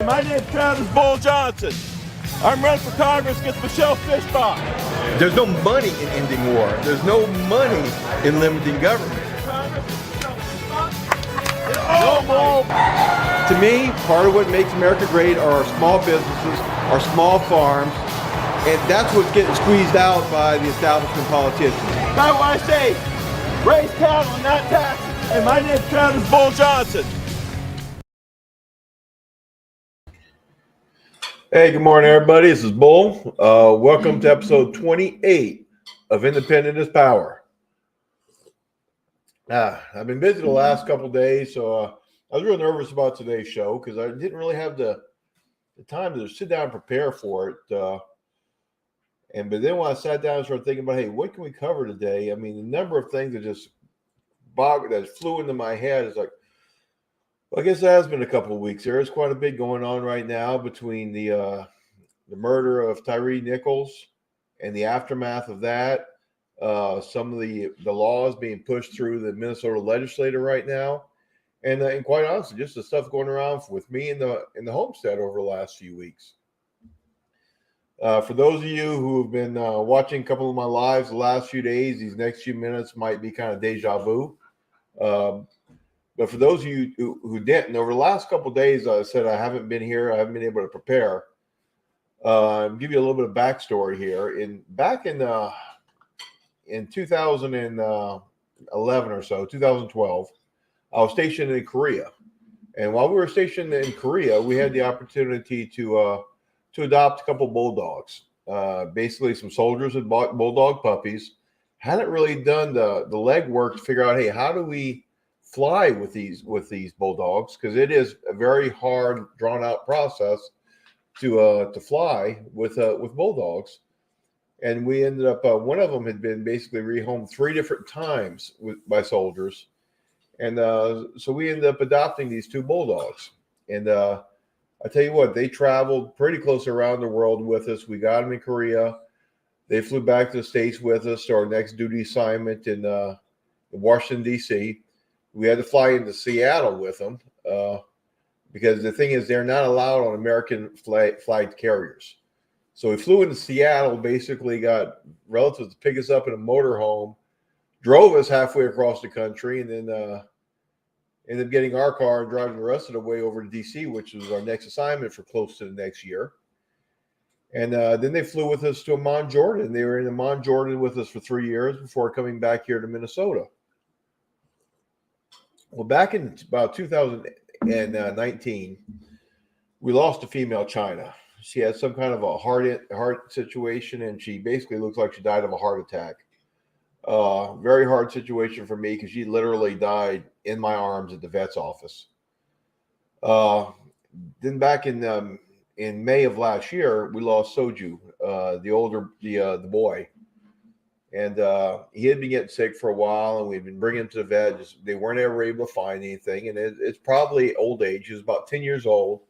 My name's Travis Bull Johnson. I'm running for Congress against Michelle Fishbach. There's no money in ending war. There's no money in limiting government. To me, part of what makes America great are our small businesses, our small farms, and that's what's getting squeezed out by the establishment politicians. That's why I say, raise cattle and not taxes. And my name's Travis Bull Johnson. Hey, good morning, everybody. This is Bull. Welcome to episode 28 of Independent is Power. I've been busy the last couple of days, so I was real nervous about today's show because I didn't really have the time to sit down and prepare for it. But then when I sat down and started thinking about, hey, what can we cover today? I mean, the number of things that flew into my head is like, well, I guess it has been a couple of weeks. There is quite a bit going on right now between the murder of Tyree Nichols and the aftermath of that. Some of the laws being pushed through the Minnesota legislature right now, and quite honestly, just the stuff going around with me in the homestead over the last few weeks. For those of you who have been watching a couple of my lives the last few days, these next few minutes might be kind of deja vu. But for those of you who didn't, over the last couple of days, I said I haven't been here. I haven't been able to prepare. Give you a little bit of backstory here. Back in 2011 or so, 2012, I was stationed in Korea. And while we were stationed in Korea, we had the opportunity to adopt a couple bulldogs. Basically, some soldiers had bought bulldog puppies. Hadn't really done the legwork to figure out, hey, how do we fly with these bulldogs? Because it is a very hard, drawn out process to fly with bulldogs. And we ended up one of them had been basically rehomed 3 different times by soldiers, and so we ended up adopting these 2 bulldogs. And I tell you what, they traveled pretty close around the world with us. We got them in Korea. They flew back to the States with us to our next duty assignment in Washington, D.C. We had to fly into Seattle with them because the thing is, they're not allowed on American flagged carriers. So we flew into Seattle, basically got relatives to pick us up in a motorhome, drove us halfway across the country, and then ended up getting our car and driving the rest of the way over to D.C., which was our next assignment for close to the next year. And then they flew with us to Amman, Jordan. They were in Amman, Jordan with us for 3 years before coming back here to Minnesota. Well, back in about 2019, we lost a female China. She had some kind of a heart situation, and she basically looks like she died of a heart attack. Very hard situation for me because she literally died in my arms at the vet's office. Then back in May of last year, we lost Soju, the boy. And he had been getting sick for a while, and we'd been bringing him to the vet. They weren't ever able to find anything, and it's probably old age. He was about 10 years old,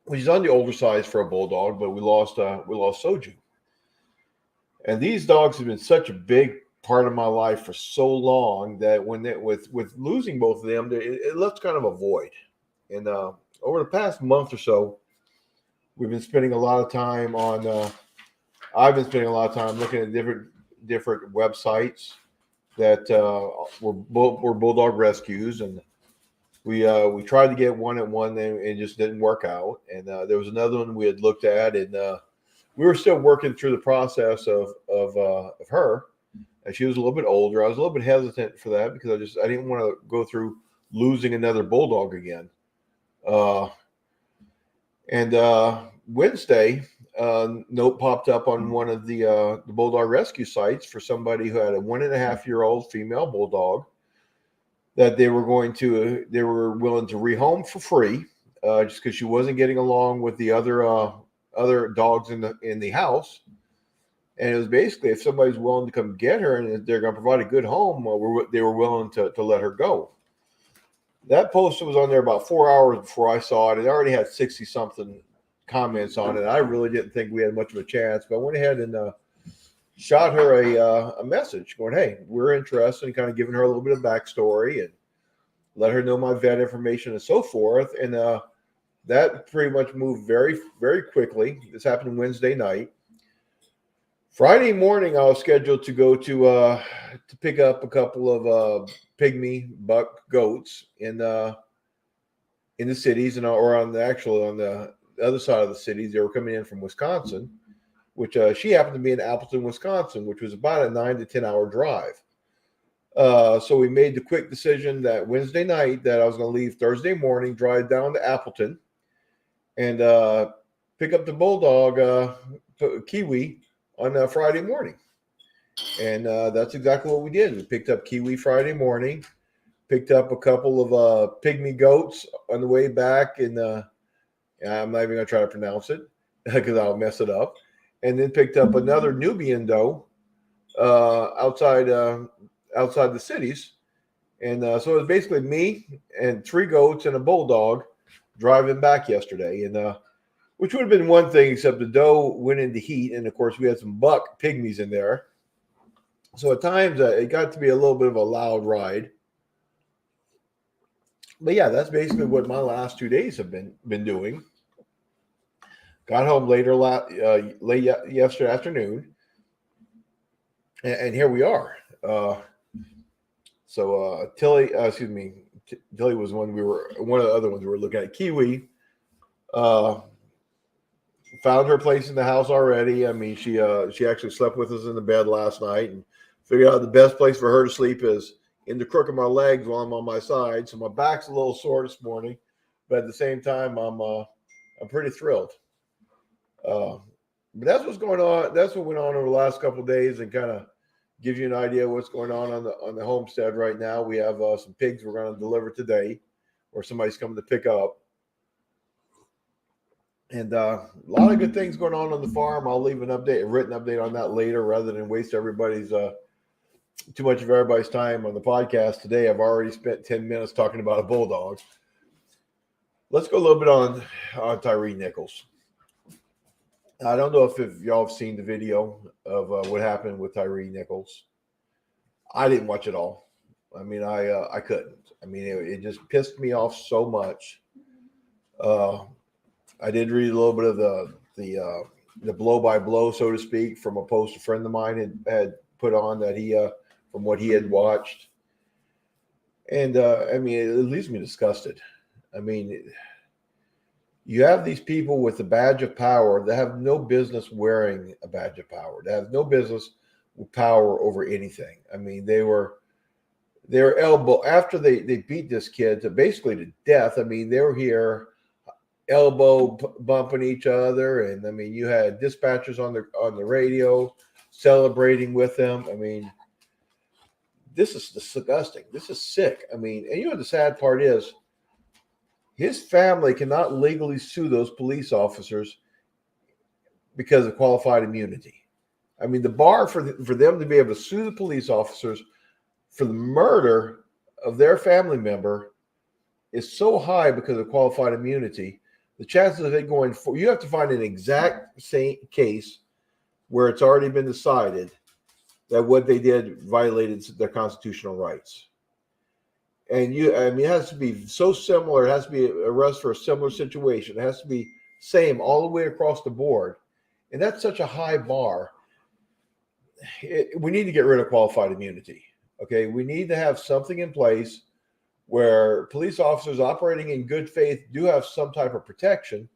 which is on the older side for a bulldog. But we lost Soju, and these dogs have been such a big part of my life for so long that with losing both of them, it left kind of a void. And over the past month or so, we've been spending a lot of time on. I've been spending a lot of time looking at different websites that were bulldog rescues, and we tried to get one and it just didn't work out. And there was another one we had looked at, and we were still working through the process of her. And she was a little bit older. I was a little bit hesitant for that because I didn't want to go through losing another bulldog again. Wednesday, note popped up on one of the bulldog rescue sites for somebody who had a 1.5-year-old female bulldog that they were willing to rehome for free, just because she wasn't getting along with the other dogs in the house. And it was basically, if somebody's willing to come get her and they're going to provide a good home, they were willing to let her go. That post was on there about 4 hours before I saw it. It already had 60-something comments on it. I really didn't think we had much of a chance, but I went ahead and shot her a message going, hey, we're interested, and kind of giving her a little bit of backstory and let her know my vet information and so forth. And that pretty much moved very, very quickly. This happened Wednesday night. Friday morning, I was scheduled to go to pick up a couple of pygmy buck goats in the cities, and or on the other side of the cities. They were coming in from Wisconsin, which she happened to be in Appleton, Wisconsin, which was about a 9 to 10 hour drive. So we made the quick decision that Wednesday night that I was going to leave Thursday morning, drive down to Appleton, and pick up the bulldog Kiwi on Friday morning. And that's exactly what we did. We picked up Kiwi Friday morning, picked up a couple of pygmy goats on the way back, and I'm not even going to try to pronounce it because I'll mess it up. And then picked up another Nubian doe outside the cities. And so it was basically me and 3 goats and a bulldog driving back yesterday. And which would have been one thing, except the doe went into heat. And, of course, we had some buck pygmies in there. So at times it got to be a little bit of a loud ride. But, yeah, that's basically what my last 2 days have been doing. Got home late yesterday afternoon. And here we are. Tilly was one of the other ones we were looking at. Kiwi found her place in the house already. I mean, she actually slept with us in the bed last night and figured out the best place for her to sleep is in the crook of my legs while I'm on my side. So my back's a little sore this morning, but at the same time, I'm pretty thrilled. But that's what's going on. That's what went on over the last couple of days, and kind of gives you an idea of what's going on the homestead right now. We have some pigs we're going to deliver today, or somebody's coming to pick up. And a lot of good things going on the farm. I'll leave a written update on that later, rather than waste too much of everybody's time on the podcast today. I've already spent 10 minutes talking about a bulldog. Let's go a little bit on Tyree Nichols. I don't know if y'all have seen the video of what happened with Tyree Nichols. I didn't watch it all. I mean, I couldn't. I mean, it just pissed me off so much. I did read a little bit of the blow by blow, so to speak, from a post a friend of mine had put on that he from what he had watched. And I mean, it leaves me disgusted. I mean, you have these people with a badge of power that have no business wearing a badge of power. They have no business with power over anything. I mean, they were elbow after they beat this kid basically to death. I mean, they were here elbow bumping each other, and I mean, you had dispatchers on the radio celebrating with them. I mean, this is disgusting. This is sick. I mean, and you know the sad part is, his family cannot legally sue those police officers because of qualified immunity. I mean, the bar for them to be able to sue the police officers for the murder of their family member is so high because of qualified immunity. The chances of it going for, you have to find an exact same case where it's already been decided that what they did violated their constitutional rights. And it has to be so similar. It has to be an arrest for a similar situation. It has to be same all the way across the board. And that's such a high bar. We need to get rid of qualified immunity. Okay. We need to have something in place where police officers operating in good faith do have some type of protection.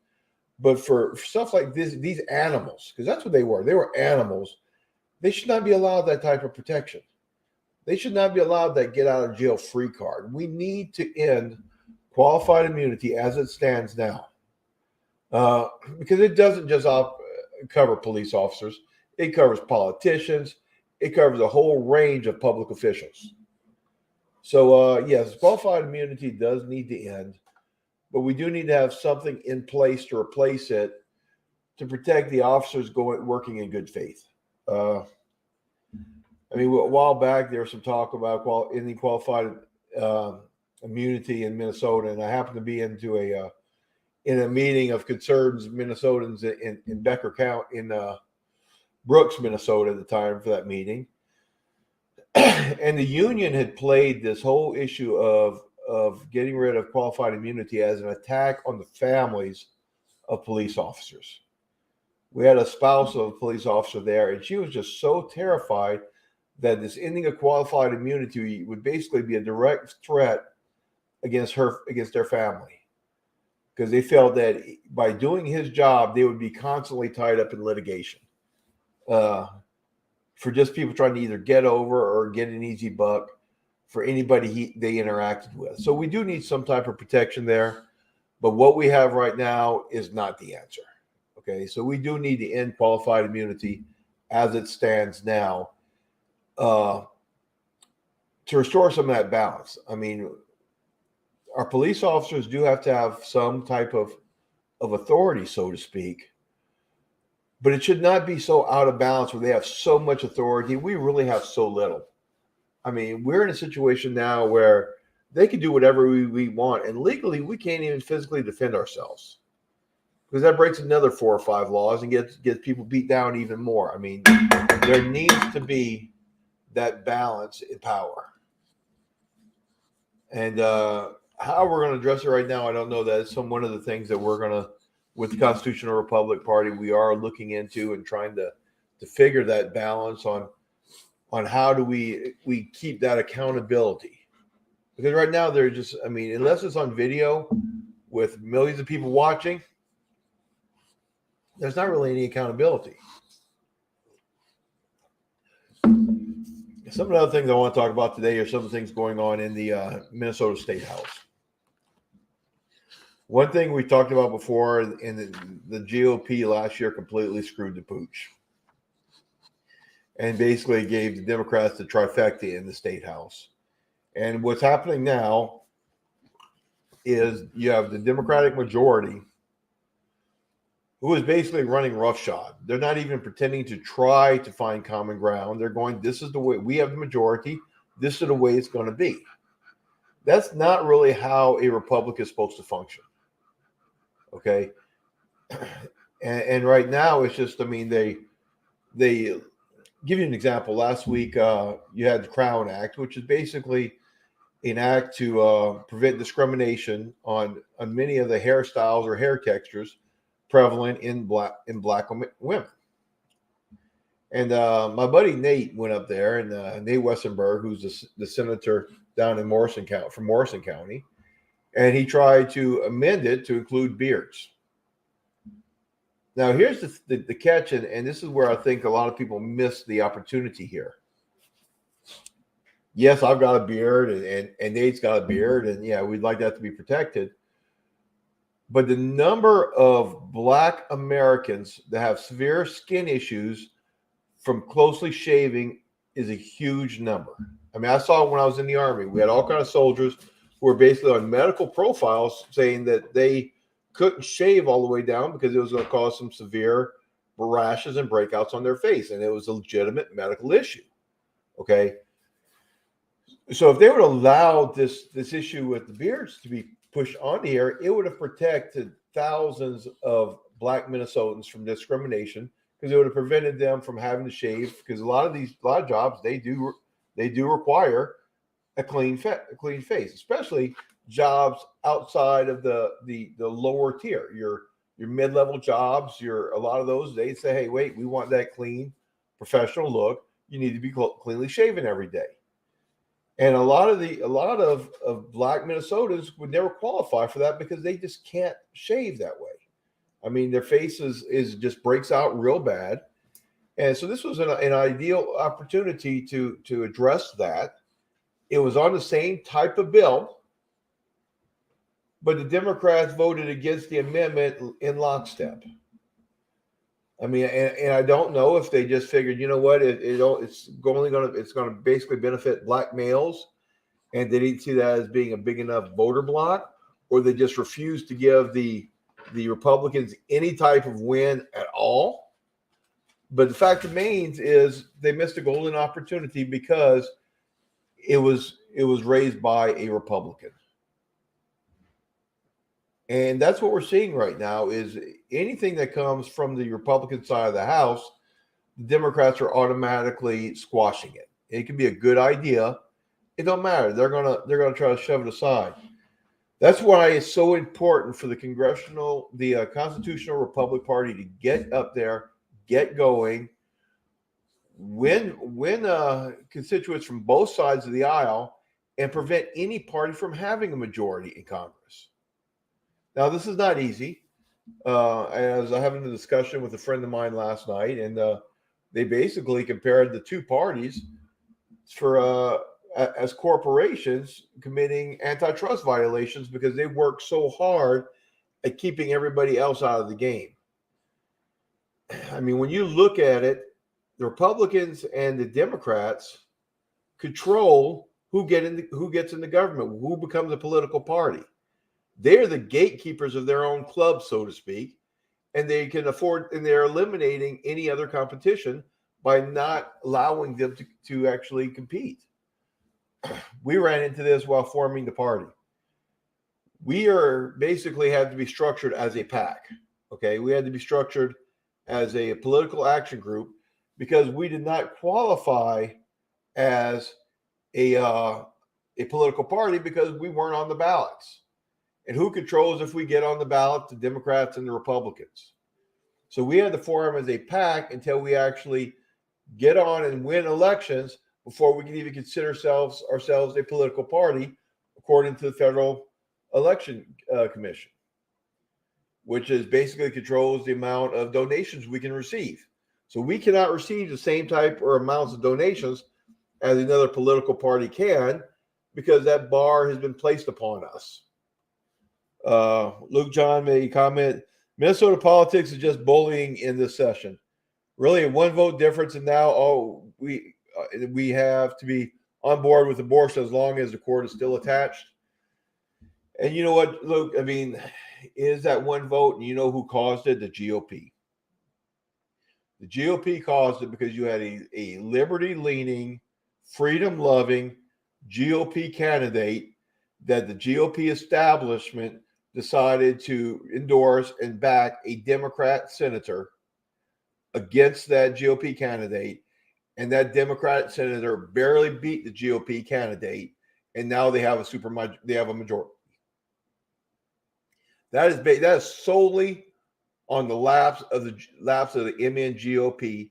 But for stuff like this, these animals, because that's what they were animals, they should not be allowed that type of protection. They should not be allowed that get out of jail free card. We need to end qualified immunity as it stands now, because it doesn't just cover police officers. It covers politicians. It covers a whole range of public officials. So, yes, qualified immunity does need to end, but we do need to have something in place to replace it to protect the officers working in good faith. I mean, a while back, there was some talk about ending qualified immunity in Minnesota, and I happened to be in a meeting of concerned Minnesotans in Becker County, in Brooks, Minnesota, at the time for that meeting. And the union had played this whole issue of of getting rid of qualified immunity as an attack on the families of police officers. We had a spouse of a police officer there, and she was just so terrified that this ending of qualified immunity would basically be a direct threat against their family, because they felt that by doing his job, they would be constantly tied up in litigation for just people trying to either get over or get an easy buck for anybody they interacted with. So we do need some type of protection there, but what we have right now is not the answer. Okay, so we do need to end qualified immunity as it stands now to restore some of that balance. I mean, our police officers do have to have some type of authority, so to speak, but it should not be so out of balance where they have so much authority. We really have so little. I mean, we're in a situation now where they can do whatever we want, and legally we can't even physically defend ourselves, because that breaks another 4 or 5 laws and gets people beat down even more. I mean, there needs to be that balance in power. And how we're going to address it right now, I don't know. That's one of the things that we're going to, with the Constitutional Republic Party, we are looking into and trying to figure that balance on how do we keep that accountability. Because right now they're just, I mean, unless it's on video with millions of people watching, there's not really any accountability. Some of the other things I want to talk about today are some of the things going on in the Minnesota State House. One thing we talked about before, and the GOP last year completely screwed the pooch and basically gave the Democrats the trifecta in the State House. And what's happening now is you have the Democratic majority who is basically running roughshod. They're not even pretending to try to find common ground. They're going, this is the way, we have the majority, this is the way it's going to be. That's not really how a Republic is supposed to function. Okay? And right now it's just, I mean, they give you an example. Last week you had the Crown Act, which is basically an act to prevent discrimination on many of the hairstyles or hair textures prevalent in black women. And my buddy Nate went up there, and Nate Westenberg, who's the senator down in Morrison County, and he tried to amend it to include beards. Now, here's the catch, and this is where I think a lot of people miss the opportunity here. Yes, I've got a beard, and Nate's got a beard, and yeah, we'd like that to be protected. But the number of Black Americans that have severe skin issues from closely shaving is a huge number. I mean, I saw it when I was in the Army. We had all kinds of soldiers who were basically on medical profiles saying that they couldn't shave all the way down because it was going to cause some severe rashes and breakouts on their face, and it was a legitimate medical issue. Okay, so if they would allow this issue with the beards to be pushed on here, it would have protected thousands of Black Minnesotans from discrimination, because it would have prevented them from having to shave, because a lot of jobs they do require a clean face, especially jobs outside of the lower tier. Your mid-level jobs, a lot of those, they say, hey, wait, we want that clean professional look. You need to be cleanly shaven every day. And a lot of Black Minnesotans would never qualify for that because they just can't shave that way. I mean, their face is just breaks out real bad. And so this was an ideal opportunity to address that. It was on the same type of bill, but the Democrats voted against the amendment in lockstep. I mean, and I don't know if they just figured, you know what, it's going to basically benefit Black males, and they didn't see that as being a big enough voter block, or they just refused to give the Republicans any type of win at all. But the fact remains is they missed a golden opportunity because it was raised by a Republican. And that's what we're seeing right now is anything that comes from the Republican side of the House, the Democrats are automatically squashing it. It can be a good idea. It don't matter. They're gonna try to shove it aside. That's why it's so important for the Constitutional Republic Party to get up there, get going, win constituents from both sides of the aisle, and prevent any party from having a majority in Congress. Now, this is not easy. As I was having a discussion with a friend of mine last night, and they basically compared the two parties for as corporations committing antitrust violations because they work so hard at keeping everybody else out of the game. I mean, when you look at it, the Republicans and the Democrats control who gets in the government, who becomes a political party. They're the gatekeepers of their own club, so to speak, and they can afford, and they're eliminating any other competition by not allowing them to actually compete. We ran into this while forming the party. We are basically had to be structured as a PAC. Okay, we had to be structured as a political action group because we did not qualify as a political party because we weren't on the ballots. And who controls if we get on the ballot? The Democrats and the Republicans. So we had to form as a PAC until we actually get on and win elections before we can even consider ourselves a political party, according to the Federal Election Commission, which is basically controls the amount of donations we can receive. So we cannot receive the same type or amounts of donations as another political party can because that bar has been placed upon us. Luke John made a comment, Minnesota politics is just bullying in this session. Really a one vote difference, and now we have to be on board with abortion as long as the court is still attached. And you know what, Luke? I mean, is that one vote, and you know who caused it? The GOP. The GOP caused it because you had a liberty-leaning, freedom-loving GOP candidate that the GOP establishment decided to endorse and back a Democrat senator against that GOP candidate. And that Democratic senator barely beat the GOP candidate, and now they have a majority. That is solely on the lapse of the MN GOP,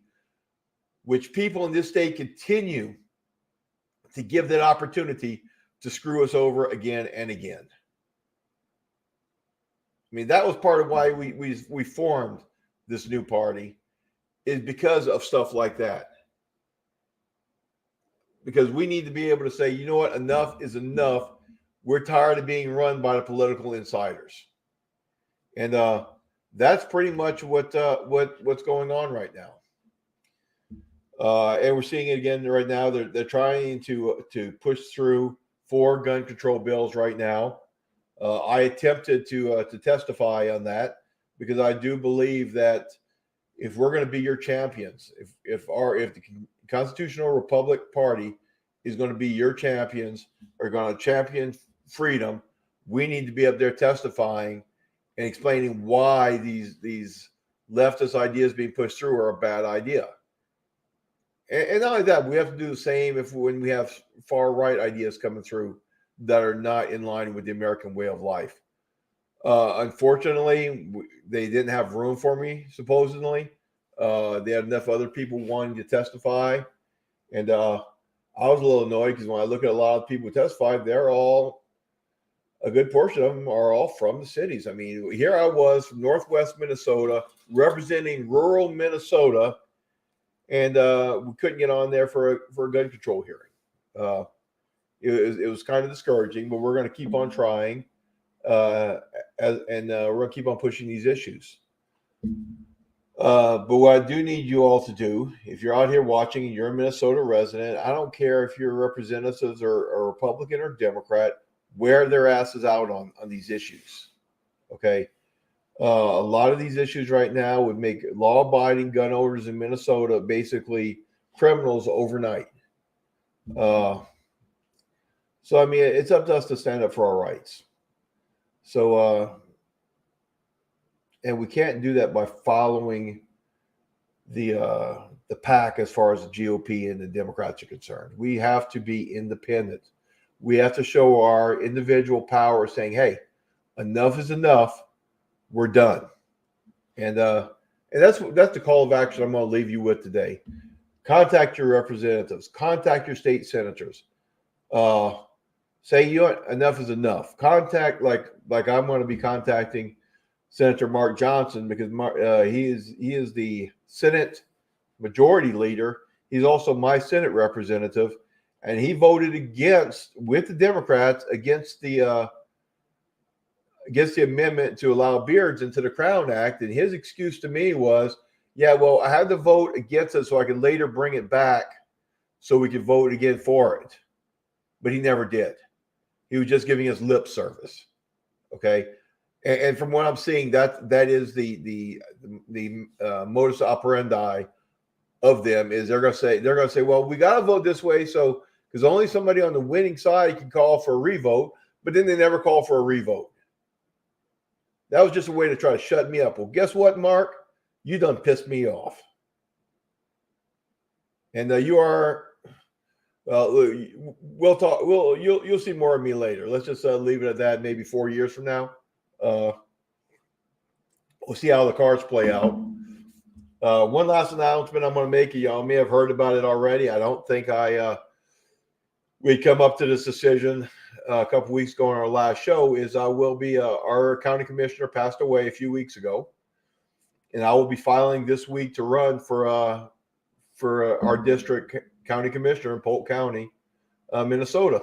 which people in this state continue to give that opportunity to screw us over again and again. I mean, that was part of why we formed this new party, is because of stuff like that. Because we need to be able to say, you know what, enough is enough. We're tired of being run by the political insiders. And that's pretty much what's going on right now. And we're seeing it again right now. They're trying to push through 4 gun control bills right now. I attempted to testify on that because I do believe that if we're going to be your champions, if the Constitutional Republic Party is going to be your champions, or going to champion freedom, we need to be up there testifying and explaining why these leftist ideas being pushed through are a bad idea. And not only that, we have to do the same when we have far right ideas coming through that are not in line with the American way of life. Unfortunately, they didn't have room for me, supposedly. They had enough other people wanting to testify. And I was a little annoyed because when I look at a lot of people who testified, a good portion of them are all from the cities. I mean, here I was from Northwest Minnesota, representing rural Minnesota, and we couldn't get on there for a gun control hearing. It was kind of discouraging, but we're going to keep on trying, and we're going to keep on pushing these issues. But what I do need you all to do, if you're out here watching and you're a Minnesota resident, I don't care if your representatives are Republican or Democrat, wear their asses out on these issues. Okay. A lot of these issues right now would make law-abiding gun owners in Minnesota basically criminals overnight. So, I mean, it's up to us to stand up for our rights. So, and we can't do that by following the pack as far as the GOP and the Democrats are concerned. We have to be independent. we have to show our individual power saying, hey, enough is enough. We're done. And that's the call of action I'm going to leave you with today. Contact your representatives. Contact your state senators. Say enough is enough. Contact like I'm going to be contacting Senator Mark Johnson, because he is the Senate Majority Leader. He's also my Senate representative, and he voted with the Democrats against the amendment to allow beards into the Crown Act. And his excuse to me was, yeah, well, I had to vote against it so I could later bring it back so we could vote again for it. But he never did. He was just giving us lip service. Okay. And from what I'm seeing, that is the modus operandi of them. Is they're going to say, well, we got to vote this way, so because only somebody on the winning side can call for a revote, but then they never call for a revote. That was just a way to try to shut me up. Well, guess what, Mark? You done pissed me off. And you are. Well, we'll talk. You'll see more of me later. Let's just leave it at that. Maybe 4 years from now, we'll see how the cards play out. One last announcement I'm going to make. Y'all may have heard about it already. I don't think we come up to this decision a couple weeks ago on our last show. Is I will be our county commissioner passed away a few weeks ago, and I will be filing this week to run for our district county commissioner in Polk County, Minnesota.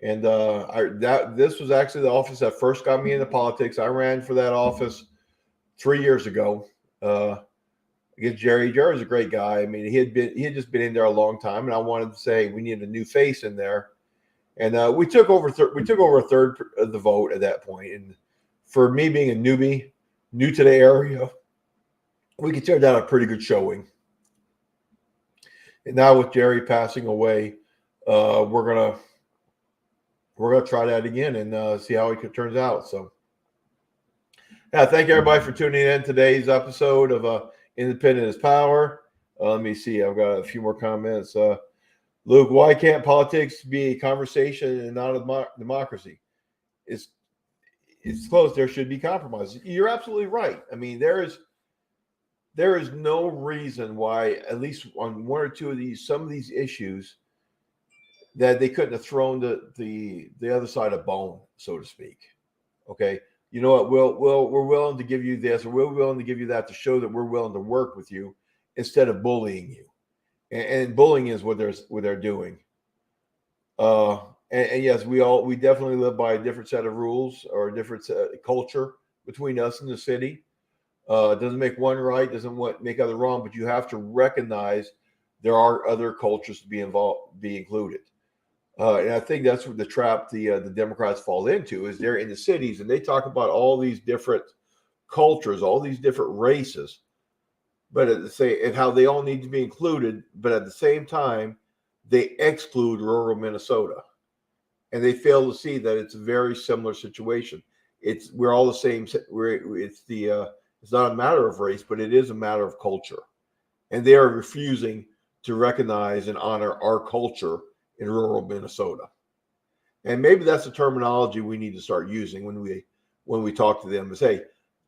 And this was actually the office that first got me into politics. I ran for that office 3 years ago. Against Jerry. Jerry's a great guy. I mean, he had just been in there a long time, and I wanted to say we needed a new face in there. And we took over a third of the vote at that point. And for me being a newbie, new to the area, we considered that a pretty good showing. And now with Jerry passing away, we're gonna try that again and see how it turns out. So, yeah, thank you everybody for tuning in today's episode of Independent is Power. Let me see. I've got a few more comments. Luke, why can't politics be a conversation and not a democracy? It's close. There should be compromise. You're absolutely right. I mean, there is no reason why, at least on one or two of some of these issues, that they couldn't have thrown the other side a bone, so to speak. Okay. You know what? We're willing to give you this, or we're willing to give you that to show that we're willing to work with you instead of bullying you. And bullying is what they're doing. And yes, we definitely live by a different set of rules or a different culture between us and the city. It doesn't make one right, doesn't make other wrong, but you have to recognize there are other cultures to be included. And I think that's what the trap the Democrats fall into, is they're in the cities and they talk about all these different cultures, all these different races, but and how they all need to be included. But at the same time, they exclude rural Minnesota, and they fail to see that it's a very similar situation. We're all the same. It's not a matter of race, but it is a matter of culture, and they are refusing to recognize and honor our culture in rural Minnesota. And maybe that's the terminology we need to start using when we talk to them, is hey,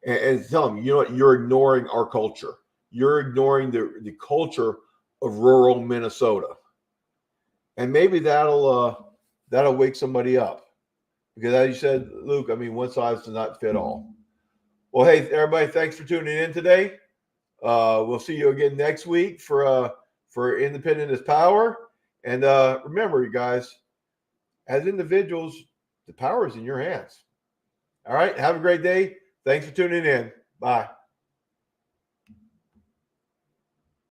and tell them, you know what, you're ignoring our culture. You're ignoring the culture of rural Minnesota. And maybe that'll wake somebody up. Because as you said, Luke, I mean, one size does not fit all. Well, hey, everybody, thanks for tuning in today. We'll see you again next week for Independent is Power. And remember, you guys, as individuals, the power is in your hands. All right. Have a great day. Thanks for tuning in. Bye.